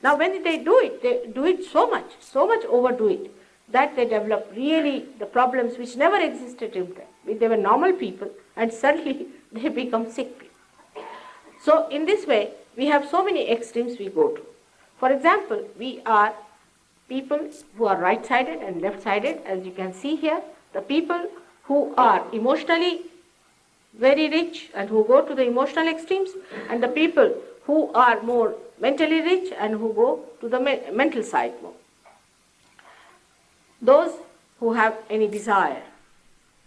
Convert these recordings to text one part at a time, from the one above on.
Now when they do it so much overdo it, that they develop really the problems which never existed in them. They were normal people and suddenly they become sick people. So in this way, we have so many extremes we go to. For example, we are people who are right-sided and left-sided, as you can see here. The people who are emotionally very rich and who go to the emotional extremes, and the people who are more mentally rich and who go to the mental side more. Those who have any desire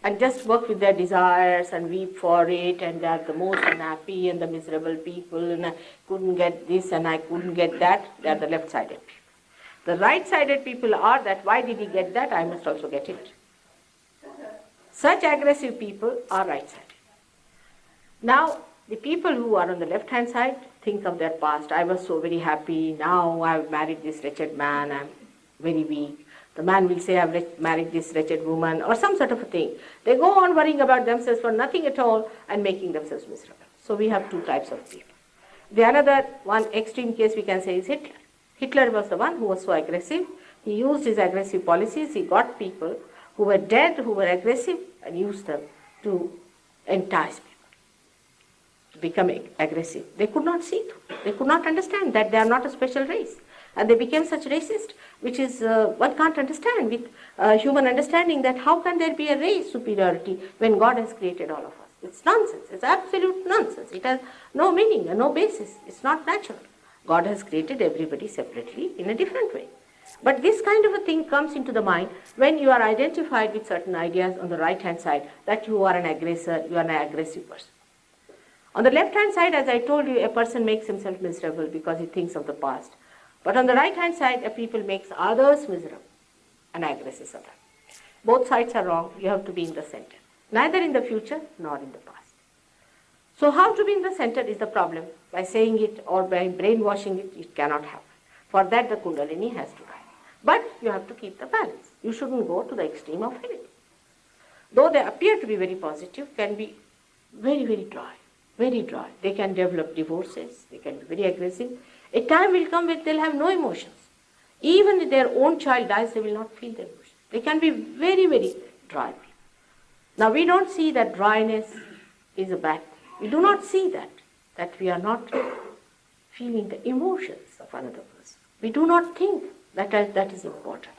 and just work with their desires and weep for it, and they are the most unhappy and the miserable people, and I couldn't get this and I couldn't get that, they are the left-sided people. The right-sided people are that, why did he get that, I must also get it. Such aggressive people are right-sided. Now, the people who are on the left-hand side think of their past. I was so very happy, now I have married this wretched man, I am very weak. The man will say, I have married this wretched woman, or some sort of a thing. They go on worrying about themselves for nothing at all and making themselves miserable. So we have two types of people. The another one extreme case we can say is Hitler. Hitler was the one who was so aggressive. He used his aggressive policies. He got people who were dead, who were aggressive, and used them to entice people to become aggressive. They could not see through. They could not understand that they are not a special race. And they became such racist, which is one can't understand with human understanding, that how can there be a race superiority when God has created all of us? It's nonsense. It's absolute nonsense. It has no meaning and no basis. It's not natural. God has created everybody separately in a different way. But this kind of a thing comes into the mind when you are identified with certain ideas on the right-hand side, that you are an aggressor, you are an aggressive person. On the left-hand side, as I told you, a person makes himself miserable because he thinks of the past. But on the right-hand side, a people makes others miserable and aggresses them. Both sides are wrong. You have to be in the center. Neither in the future nor in the past. So how to be in the center is the problem. By saying it or by brainwashing it, it cannot happen. For that, the Kundalini has to guide. But you have to keep the balance. You shouldn't go to the extreme of anything. Though they appear to be very positive, can be very, very dry. Very dry. They can develop divorces. They can be very aggressive. A time will come when they'll have no emotions. Even if their own child dies, they will not feel the emotions. They can be very, very dry. Now, we don't see that dryness is a bad thing. We do not see that we are not feeling the emotions of another person. We do not think that is important.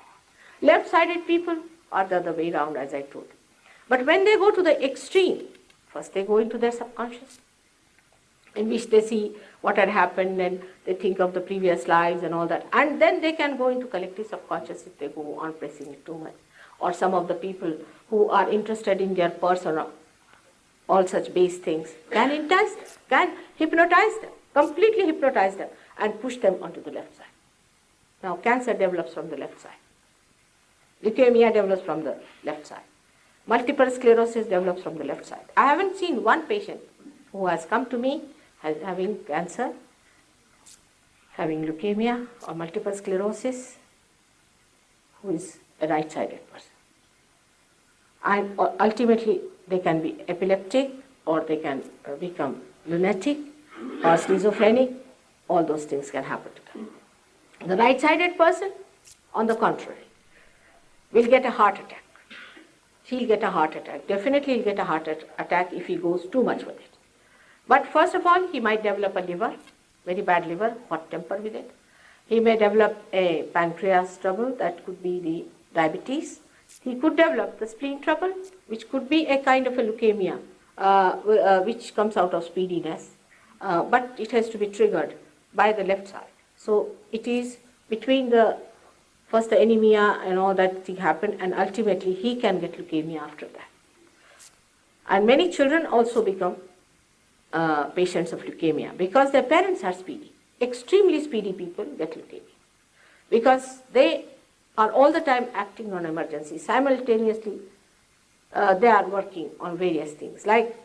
Left-sided people are the other way around, as I told you. But when they go to the extreme, first they go into their subconscious, in which they see what had happened and they think of the previous lives and all that. And then they can go into collective subconscious if they go on pressing it too much. Or some of the people who are interested in their purse or all such base things can entice them, can hypnotize them, completely hypnotize them and push them onto the left side. Now cancer develops from the left side. Leukemia develops from the left side. Multiple sclerosis develops from the left side. I haven't seen one patient who has come to me having cancer, having leukemia or multiple sclerosis, who is a right-sided person. And ultimately they can be epileptic, or they can become lunatic or schizophrenic. All those things can happen to them. The right-sided person, on the contrary, will get a heart attack. He'll get a heart attack. Definitely he'll get a heart attack if he goes too much with it. But first of all, he might develop a liver, very bad liver, hot temper with it. He may develop a pancreas trouble, that could be the diabetes. He could develop the spleen trouble, which could be a kind of a leukemia, which comes out of speediness. But it has to be triggered by the left side. So it is between first the anemia and all that thing happen, and ultimately he can get leukemia after that. And many children also become patients of leukemia because their parents are speedy. Extremely speedy people get leukemia because they are all the time acting on emergencies. Simultaneously, they are working on various things. Like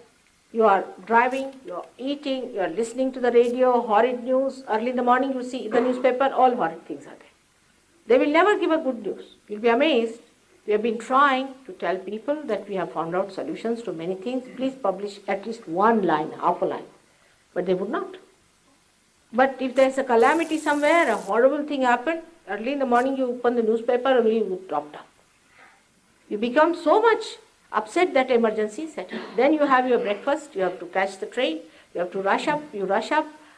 you are driving, you are eating, you are listening to the radio, horrid news. Early in the morning you see the newspaper, all horrid things are there. They will never give a good news. You'll be amazed. We have been trying to tell people that we have found out solutions to many things. Please publish at least one line, half a line. But they would not. But if there's a calamity somewhere, a horrible thing happened, early in the morning you open the newspaper and you drop down. You become so much upset that emergency set in. Then you have your breakfast, you have to catch the train, you have to rush up,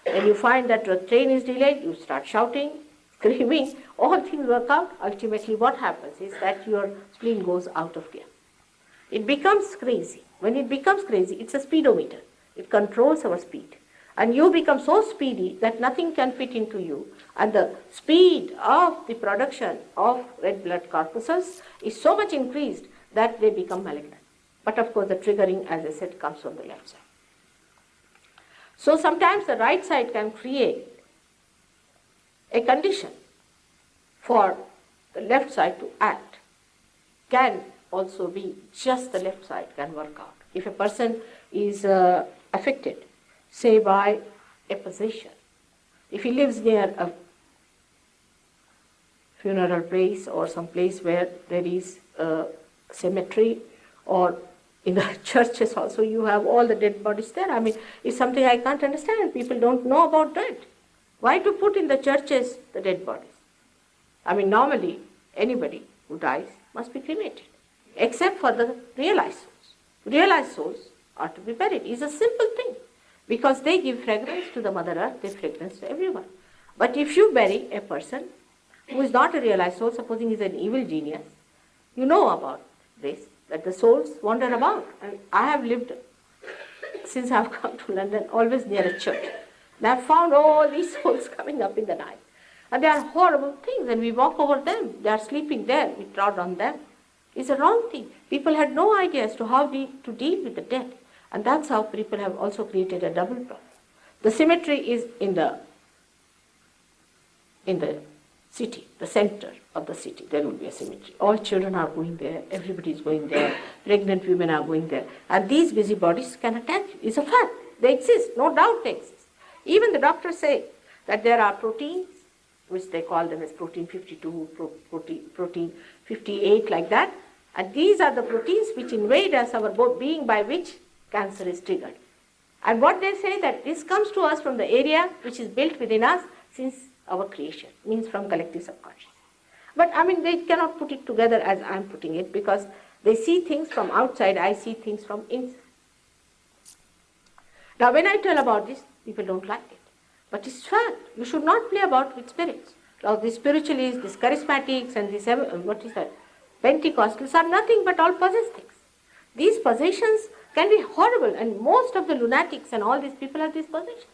when you find that the train is delayed, you start shouting, screaming, all things work out. Ultimately what happens is that your spleen goes out of gear. It becomes crazy. When it becomes crazy, it's a speedometer. It controls our speed. And you become so speedy that nothing can fit into you. And the speed of the production of red blood corpuscles is so much increased that they become malignant. But of course the triggering, as I said, comes from the left side. So sometimes the right side can create a condition for the left side to act. Can also be just the left side can work out. If a person is affected, say by a possession, if he lives near a funeral place or some place where there is a cemetery, or in the churches also you have all the dead bodies there. I mean, it's something I can't understand. People don't know about that. Why to put in the churches the dead bodies? I mean, normally anybody who dies must be cremated, except for the realized souls. Realized souls are to be buried. It's a simple thing, because they give fragrance to the Mother Earth, they fragrance to everyone. But if you bury a person who is not a realized soul, supposing he is an evil genius, you know about this, that the souls wander about. And I have lived, since I have come to London, always near a church. And I have found all these souls coming up in the night. And they are horrible things, and we walk over them. They are sleeping there, we trod on them. It's a wrong thing. People had no idea as to how to deal with the dead. And that's how people have also created a double problem. The cemetery is in the city, the center of the city. There will be a cemetery. All children are going there, everybody is going there, pregnant women are going there. And these busybodies can attack you. It's a fact. They exist, no doubt they exist. Even the doctors say that there are proteins, which they call them as protein 52, protein 58, like that. And these are the proteins which invade us, our being, by which cancer is triggered. And what they say, that this comes to us from the area which is built within us since our creation, means from collective subconscious. But I mean, they cannot put it together as I am putting it, because they see things from outside, I see things from inside. Now when I tell about this, people don't like it. But it's fact. You should not play about with spirits. Now these spiritualists, these charismatics, and these, Pentecostals are nothing but all possessed things. These possessions can be horrible, and most of the lunatics and all these people have these possessions.